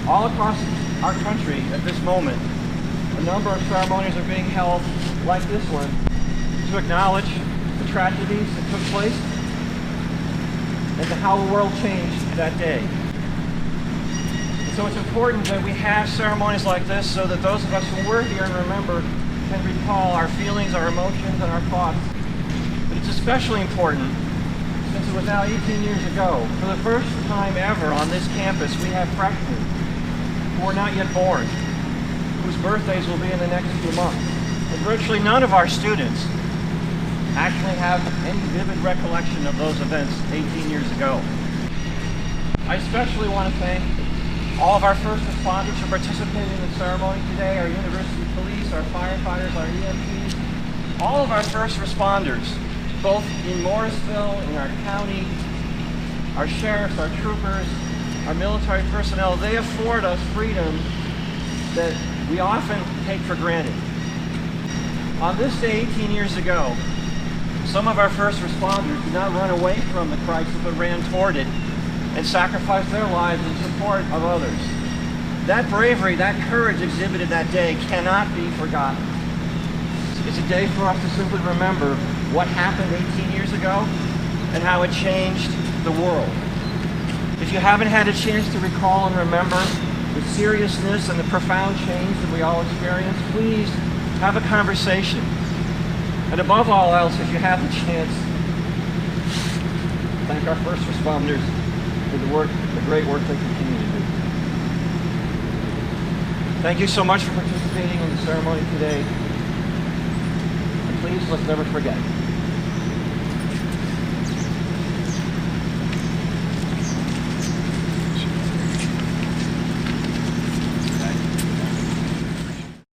All across our country at this moment, a number of ceremonies are being held like this one to acknowledge the tragedies that took place and to how the world changed that day. And so it's important that we have ceremonies like this so that those of us who were here and remember can recall our feelings, our emotions, and our thoughts. But it's especially important since it was now 18 years ago. For the first time ever on this campus, we have freshmen who are not yet born, whose birthdays will be in the next few months. And virtually none of our students actually have any vivid recollection of those events 18 years ago. I especially want to thank all of our first responders who participated in the ceremony today, our university police, our firefighters, our EMTs, all of our first responders, both in Morrisville, in our county, our sheriffs, our troopers, our military personnel. They afford us freedom that we often take for granted. On this day 18 years ago, some of our first responders did not run away from the crisis, but ran toward it and sacrificed their lives in support of others. That bravery, that courage exhibited that day cannot be forgotten. It's a day for us to simply remember what happened 18 years ago and how it changed the world. If you haven't had a chance to recall and remember the seriousness and the profound change that we all experienced, please have a conversation. And above all else, if you have the chance, thank our first responders for the great work they continue to do. Thank you so much for participating in the ceremony today. And please, let's never forget.